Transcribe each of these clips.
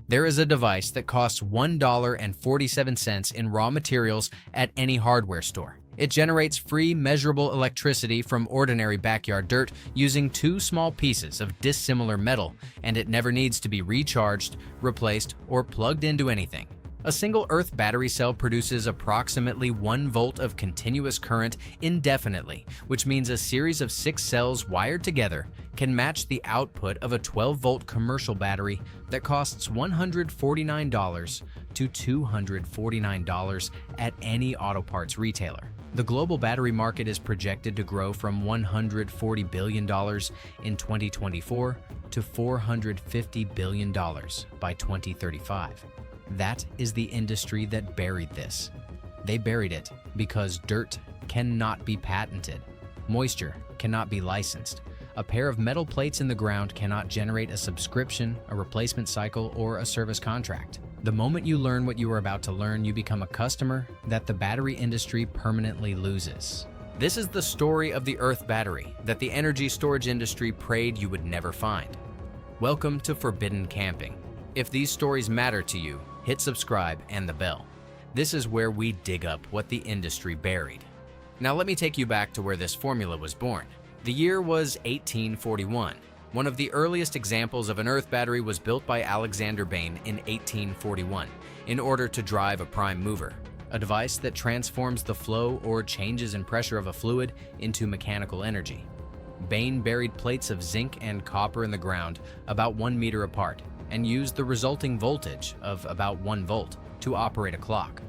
There is a device that costs $1.47 in raw materials at any hardware store. It generates free, measurable electricity from ordinary backyard dirt using two small pieces of dissimilar metal, and it never needs to be recharged, replaced, or plugged into anything. A single earth battery cell produces approximately 1 volt of continuous current indefinitely, which means a series of 6 cells wired together can match the output of a 12-volt commercial battery that costs $149 to $249 at any auto parts retailer. The global battery market is projected to grow from $140 billion in 2024 to $450 billion by 2035. That is the industry that buried this. They buried it because dirt cannot be patented. Moisture cannot be licensed. A pair of metal plates in the ground cannot generate a subscription, a replacement cycle, or a service contract. The moment you learn what you are about to learn, you become a customer that the battery industry permanently loses. This is the story of the Earth battery that the energy storage industry prayed you would never find. Welcome to Forbidden Camping. If these stories matter to you, hit subscribe and the bell. This is where we dig up what the industry buried. Now let me take you back to where this formula was born. The year was 1841. One of the earliest examples of an earth battery was built by Alexander Bain in 1841 in order to drive a prime mover, a device that transforms the flow or changes in pressure of a fluid into mechanical energy. Bain buried plates of zinc and copper in the ground about 1 meter apart and used the resulting voltage of about 1 volt to operate a clock.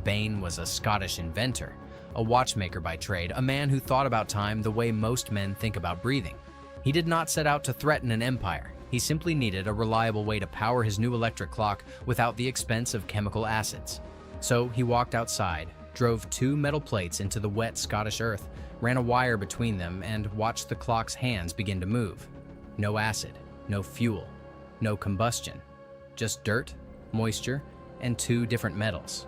Bain was a Scottish inventor, a watchmaker by trade, a man who thought about time the way most men think about breathing. He did not set out to threaten an empire. He simply needed a reliable way to power his new electric clock without the expense of chemical acids. So he walked outside, drove 2 metal plates into the wet Scottish earth, ran a wire between them, and watched the clock's hands begin to move. No acid, no fuel, no combustion, just dirt, moisture, and 2 different metals.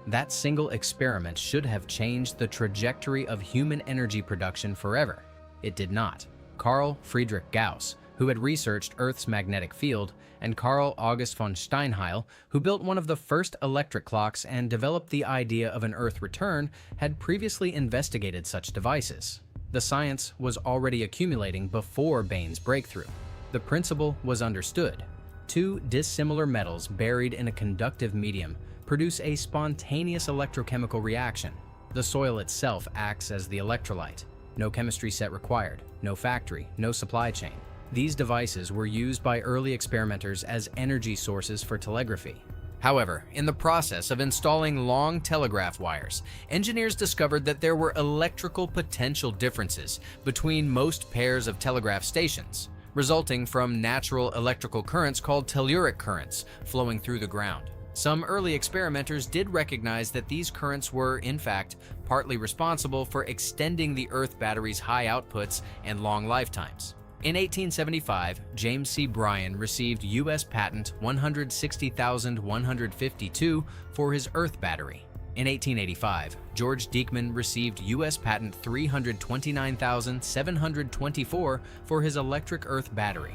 That single experiment should have changed the trajectory of human energy production forever. It did not. Carl Friedrich Gauss, who had researched Earth's magnetic field, and Carl August von Steinheil, who built one of the first electric clocks and developed the idea of an Earth return, had previously investigated such devices. The science was already accumulating before Bain's breakthrough. The principle was understood. 2 dissimilar metals buried in a conductive medium produce a spontaneous electrochemical reaction. The soil itself acts as the electrolyte. No chemistry set required, no factory, no supply chain. These devices were used by early experimenters as energy sources for telegraphy. However, in the process of installing long telegraph wires, engineers discovered that there were electrical potential differences between most pairs of telegraph stations, resulting from natural electrical currents called telluric currents flowing through the ground. Some early experimenters did recognize that these currents were, in fact, partly responsible for extending the Earth battery's high outputs and long lifetimes. In 1875, James C. Bryan received U.S. patent 160,152 for his Earth battery. In 1885, George Diekman received U.S. patent 329,724 for his electric Earth battery.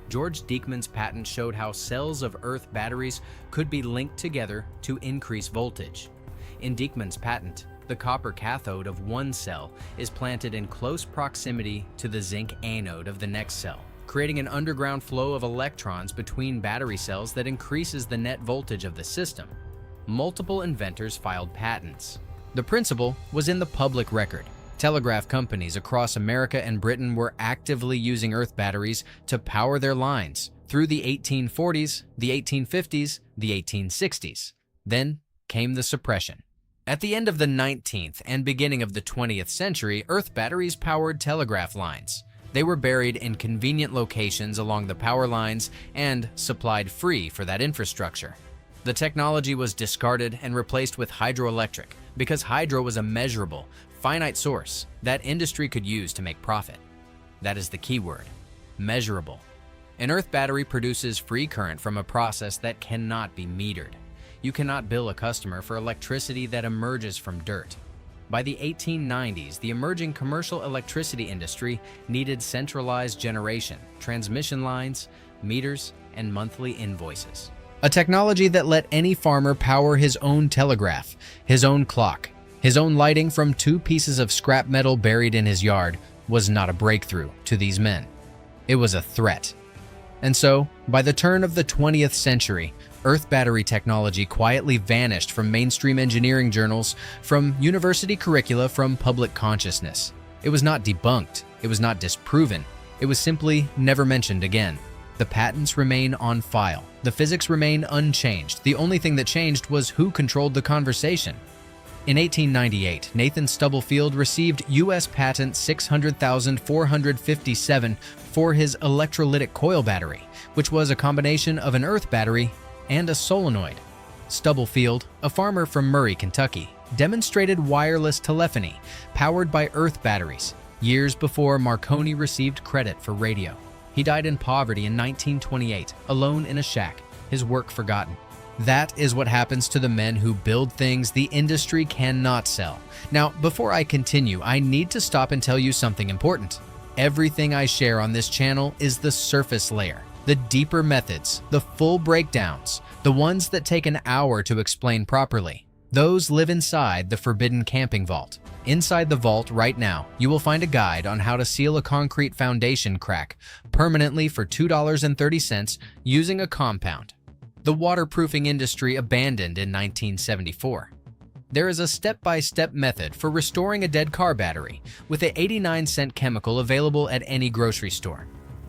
George Diekman's patent showed how cells of Earth batteries could be linked together to increase voltage. In Diekman's patent, the copper cathode of one cell is planted in close proximity to the zinc anode of the next cell, creating an underground flow of electrons between battery cells that increases the net voltage of the system. Multiple inventors filed patents. The principle was in the public record. Telegraph companies across America and Britain were actively using Earth batteries to power their lines through the 1840s, the 1850s, the 1860s. Then came the suppression. At the end of the 19th and beginning of the 20th century, Earth batteries powered telegraph lines. They were buried in convenient locations along the power lines and supplied free for that infrastructure. The technology was discarded and replaced with hydroelectric because hydro was a measurable, finite source that industry could use to make profit. That is the key word, measurable. An Earth battery produces free current from a process that cannot be metered. You cannot bill a customer for electricity that emerges from dirt. By the 1890s, the emerging commercial electricity industry needed centralized generation, transmission lines, meters, and monthly invoices. A technology that let any farmer power his own telegraph, his own clock, his own lighting from 2 pieces of scrap metal buried in his yard was not a breakthrough to these men. It was a threat. And so, by the turn of the 20th century, earth battery technology quietly vanished from mainstream engineering journals, from university curricula, from public consciousness. It was not debunked, it was not disproven, it was simply never mentioned again. The patents remain on file. The physics remain unchanged. The only thing that changed was who controlled the conversation. In 1898, Nathan Stubblefield received U.S. Patent 600,457 for his electrolytic coil battery, which was a combination of an earth battery and a solenoid. Stubblefield, a farmer from Murray, Kentucky, demonstrated wireless telephony powered by earth batteries years before Marconi received credit for radio. He died in poverty in 1928, alone in a shack, his work forgotten. That is what happens to the men who build things the industry cannot sell. Now, before I continue, I need to stop and tell you something important. Everything I share on this channel is the surface layer, the deeper methods, the full breakdowns, the ones that take an hour to explain properly. Those live inside the forbidden camping vault. Inside the vault right now, you will find a guide on how to seal a concrete foundation crack permanently for $2.30 using a compound the waterproofing industry abandoned in 1974. There is a step-by-step method for restoring a dead car battery with an 89-cent chemical available at any grocery store.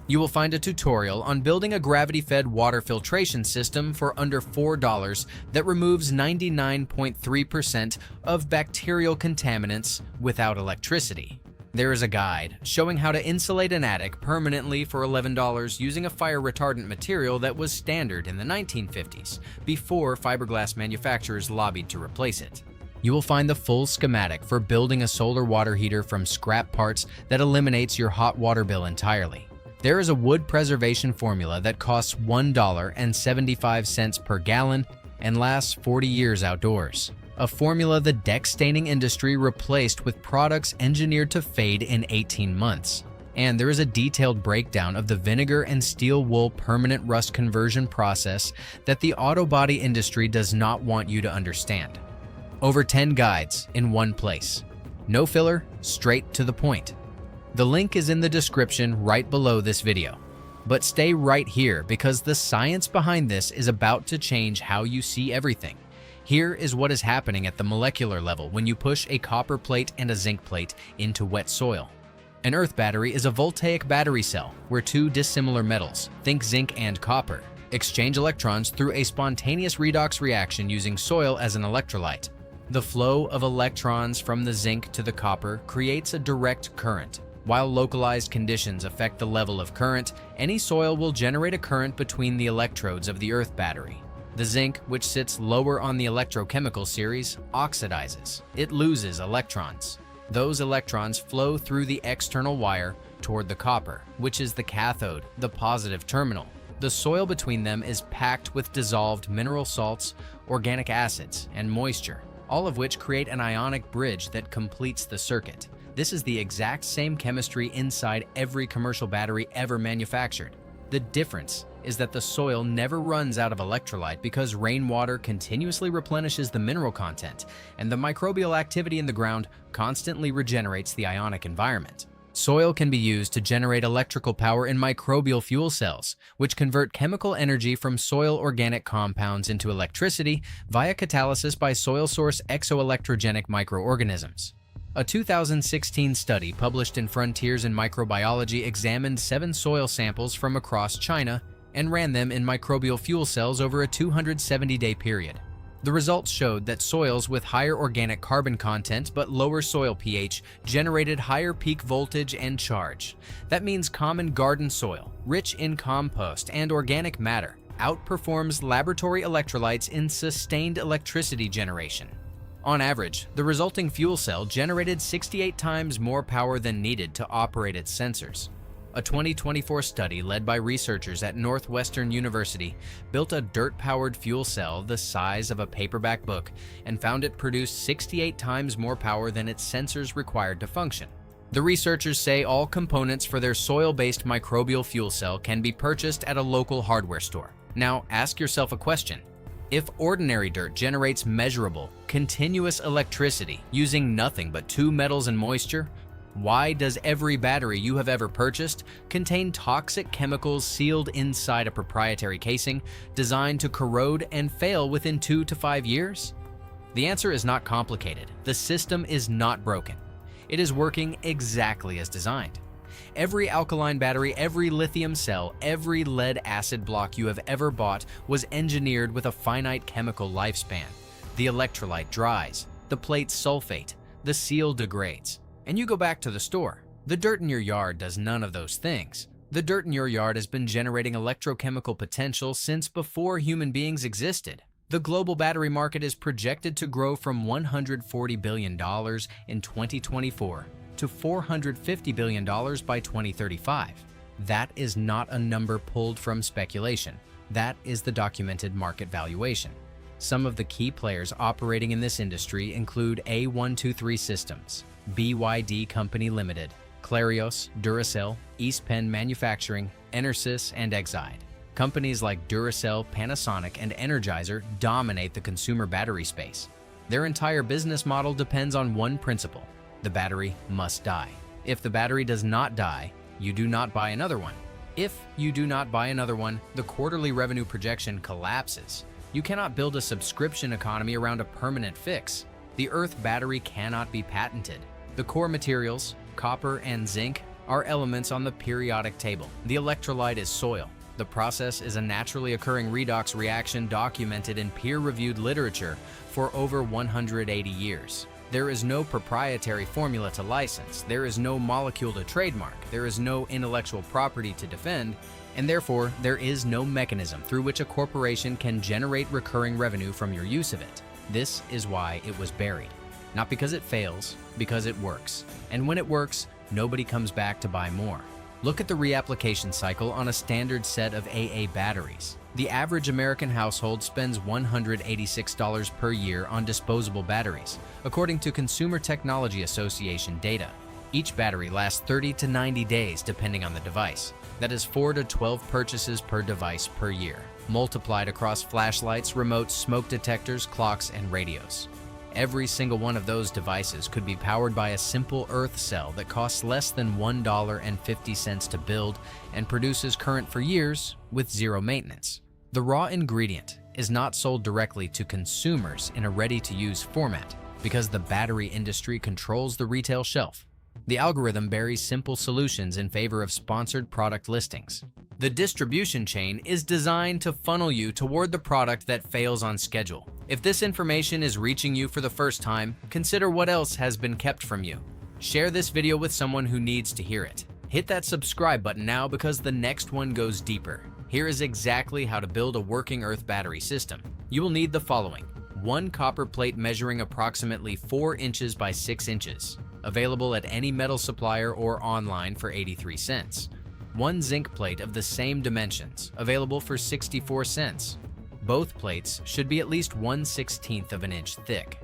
You will find a tutorial on building a gravity-fed water filtration system for under $4 that removes 99.3% of bacterial contaminants without electricity. There is a guide showing how to insulate an attic permanently for $11 using a fire retardant material that was standard in the 1950s, before fiberglass manufacturers lobbied to replace it. You will find the full schematic for building a solar water heater from scrap parts that eliminates your hot water bill entirely. There is a wood preservation formula that costs $1.75 per gallon and lasts 40 years outdoors. A formula the deck staining industry replaced with products engineered to fade in 18 months. And there is a detailed breakdown of the vinegar and steel wool permanent rust conversion process that the auto body industry does not want you to understand. Over 10 guides in one place. No filler, straight to the point. The link is in the description right below this video. But stay right here because the science behind this is about to change how you see everything. Here is what is happening at the molecular level when you push a copper plate and a zinc plate into wet soil. An earth battery is a voltaic battery cell where 2 dissimilar metals, think zinc and copper, exchange electrons through a spontaneous redox reaction using soil as an electrolyte. The flow of electrons from the zinc to the copper creates a direct current. While localized conditions affect the level of current, any soil will generate a current between the electrodes of the earth battery. The zinc, which sits lower on the electrochemical series, oxidizes. It loses electrons. Those electrons flow through the external wire toward the copper, which is the cathode, the positive terminal. The soil between them is packed with dissolved mineral salts, organic acids, and moisture, all of which create an ionic bridge that completes the circuit. This is the exact same chemistry inside every commercial battery ever manufactured. The difference is that the soil never runs out of electrolyte because rainwater continuously replenishes the mineral content, and the microbial activity in the ground constantly regenerates the ionic environment. Soil can be used to generate electrical power in microbial fuel cells, which convert chemical energy from soil organic compounds into electricity via catalysis by soil source exoelectrogenic microorganisms. A 2016 study published in Frontiers in Microbiology examined 7 soil samples from across China and ran them in microbial fuel cells over a 270-day period. The results showed that soils with higher organic carbon content but lower soil pH generated higher peak voltage and charge. That means common garden soil, rich in compost and organic matter, outperforms laboratory electrolytes in sustained electricity generation. On average, the resulting fuel cell generated 68 times more power than needed to operate its sensors. A 2024 study led by researchers at Northwestern University built a dirt-powered fuel cell the size of a paperback book and found it produced 68 times more power than its sensors required to function. The researchers say all components for their soil-based microbial fuel cell can be purchased at a local hardware store. Now ask yourself a question. If ordinary dirt generates measurable, continuous electricity using nothing but two metals and moisture, why does every battery you have ever purchased contain toxic chemicals sealed inside a proprietary casing designed to corrode and fail within 2 to 5 years? The answer is not complicated. The system is not broken. It is working exactly as designed. Every alkaline battery, every lithium cell, every lead acid block you have ever bought was engineered with a finite chemical lifespan. The electrolyte dries, the plate sulfate, the seal degrades, and you go back to the store. The dirt in your yard does none of those things. The dirt in your yard has been generating electrochemical potential since before human beings existed. The global battery market is projected to grow from $140 billion in 2024 to $450 billion by 2035. That is not a number pulled from speculation. That is the documented market valuation. Some of the key players operating in this industry include A123 Systems, BYD Company Limited, Clarios, Duracell, East Penn Manufacturing, Enersys, and Exide. Companies like Duracell, Panasonic, and Energizer dominate the consumer battery space. Their entire business model depends on one principle: the battery must die. If the battery does not die, you do not buy another one. If you do not buy another one, the quarterly revenue projection collapses. You cannot build a subscription economy around a permanent fix. The Earth battery cannot be patented. The core materials, copper and zinc, are elements on the periodic table. The electrolyte is soil. The process is a naturally occurring redox reaction documented in peer-reviewed literature for over 180 years. There is no proprietary formula to license, there is no molecule to trademark, there is no intellectual property to defend, and therefore there is no mechanism through which a corporation can generate recurring revenue from your use of it. This is why it was buried. Not because it fails, because it works. And when it works, nobody comes back to buy more. Look at the reapplication cycle on a standard set of AA batteries. The average American household spends $186 per year on disposable batteries, according to Consumer Technology Association data. Each battery lasts 30 to 90 days depending on the device. That is 4 to 12 purchases per device per year, multiplied across flashlights, remotes, smoke detectors, clocks, and radios. Every single one of those devices could be powered by a simple earth cell that costs less than $1.50 to build and produces current for years with zero maintenance. The raw ingredient is not sold directly to consumers in a ready-to-use format because the battery industry controls the retail shelf. The algorithm buries simple solutions in favor of sponsored product listings. The distribution chain is designed to funnel you toward the product that fails on schedule. If this information is reaching you for the first time, consider what else has been kept from you. Share this video with someone who needs to hear it. Hit that subscribe button now because the next one goes deeper. Here is exactly how to build a working earth battery system. You will need the following: one copper plate measuring approximately 4 inches by 6 inches, available at any metal supplier or online for 83 cents. One zinc plate of the same dimensions, available for 64 cents. Both plates should be at least 1/16 of an inch thick.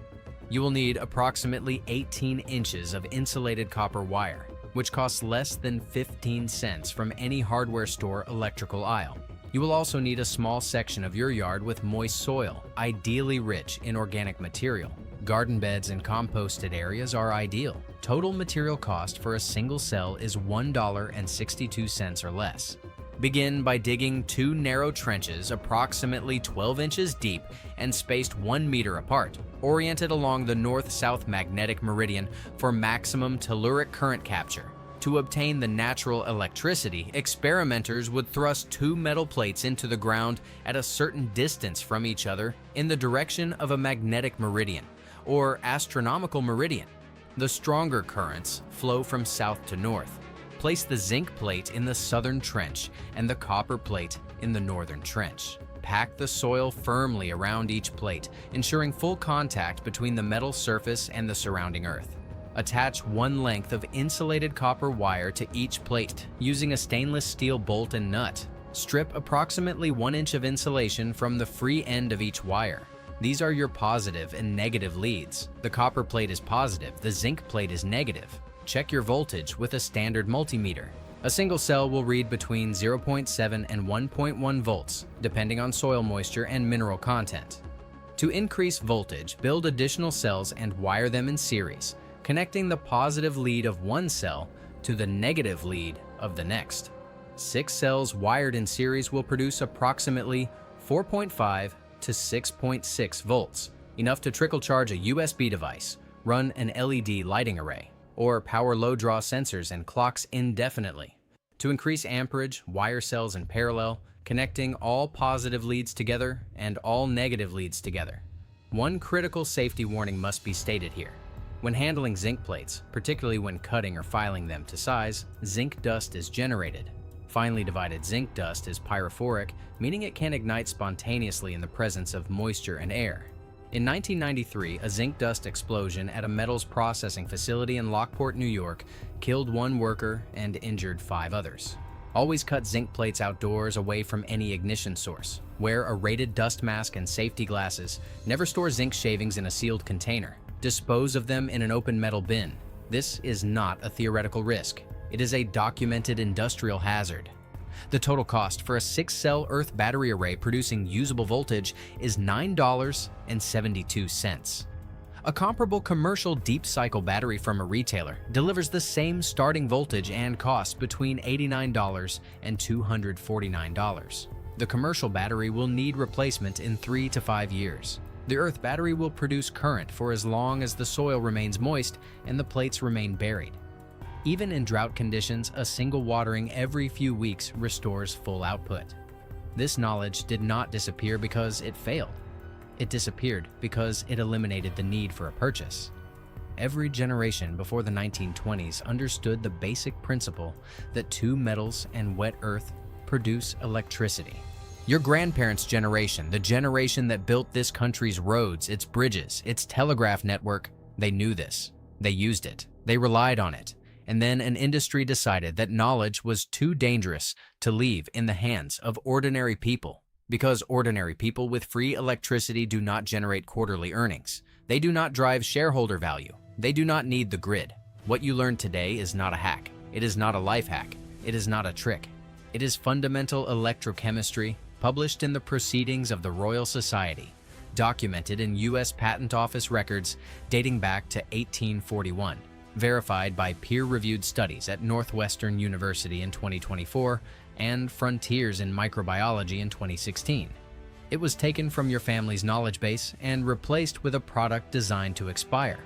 You will need approximately 18 inches of insulated copper wire, which costs less than 15 cents from any hardware store electrical aisle. You will also need a small section of your yard with moist soil, ideally rich in organic material. Garden beds and composted areas are ideal. Total material cost for a single cell is $1.62 or less. Begin by digging 2 narrow trenches approximately 12 inches deep and spaced 1 meter apart, oriented along the north-south magnetic meridian for maximum telluric current capture. To obtain the natural electricity, experimenters would thrust 2 metal plates into the ground at a certain distance from each other in the direction of a magnetic meridian, or astronomical meridian. The stronger currents flow from south to north. Place the zinc plate in the southern trench and the copper plate in the northern trench. Pack the soil firmly around each plate, ensuring full contact between the metal surface and the surrounding earth. Attach 1 length of insulated copper wire to each plate using a stainless steel bolt and nut. Strip approximately 1 inch of insulation from the free end of each wire. These are your positive and negative leads. The copper plate is positive, the zinc plate is negative. Check your voltage with a standard multimeter. A single cell will read between 0.7 and 1.1 volts, depending on soil moisture and mineral content. To increase voltage, build additional cells and wire them in series, connecting the positive lead of one cell to the negative lead of the next. 6 cells wired in series will produce approximately 4.5 to 6.6 volts, enough to trickle charge a USB device, run an LED lighting array, or power low-draw sensors and clocks indefinitely. To increase amperage, wire cells in parallel, connecting all positive leads together and all negative leads together. One critical safety warning must be stated here. When handling zinc plates, particularly when cutting or filing them to size, zinc dust is generated. Finely divided zinc dust is pyrophoric, meaning it can ignite spontaneously in the presence of moisture and air. In 1993, a zinc dust explosion at a metals processing facility in Lockport, New York, killed 1 worker and injured 5 others. Always cut zinc plates outdoors away from any ignition source. Wear a rated dust mask and safety glasses. Never store zinc shavings in a sealed container. Dispose of them in an open metal bin. This is not a theoretical risk. It is a documented industrial hazard. The total cost for a 6-cell earth battery array producing usable voltage is $9.72. A comparable commercial deep cycle battery from a retailer delivers the same starting voltage and cost between $89 and $249. The commercial battery will need replacement in 3 to 5 years. The earth battery will produce current for as long as the soil remains moist and the plates remain buried. Even in drought conditions, a single watering every few weeks restores full output. This knowledge did not disappear because it failed. It disappeared because it eliminated the need for a purchase. Every generation before the 1920s understood the basic principle that 2 metals and wet earth produce electricity. Your grandparents' generation, the generation that built this country's roads, its bridges, its telegraph network, they knew this. They used it. They relied on it. And then an industry decided that knowledge was too dangerous to leave in the hands of ordinary people. Because ordinary people with free electricity do not generate quarterly earnings. They do not drive shareholder value. They do not need the grid. What you learn today is not a hack. It is not a life hack. It is not a trick. It is fundamental electrochemistry, published in the Proceedings of the Royal Society, documented in U.S. Patent Office records dating back to 1841, verified by peer-reviewed studies at Northwestern University in 2024 and Frontiers in Microbiology in 2016. It was taken from your family's knowledge base and replaced with a product designed to expire.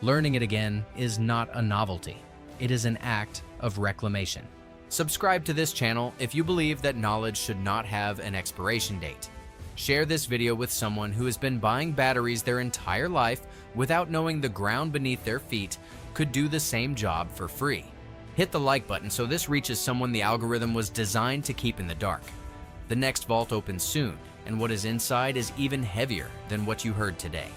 Learning it again is not a novelty. It is an act of reclamation. Subscribe to this channel if you believe that knowledge should not have an expiration date. Share this video with someone who has been buying batteries their entire life without knowing the ground beneath their feet could do the same job for free. Hit the like button so this reaches someone the algorithm was designed to keep in the dark. The next vault opens soon, and what is inside is even heavier than what you heard today.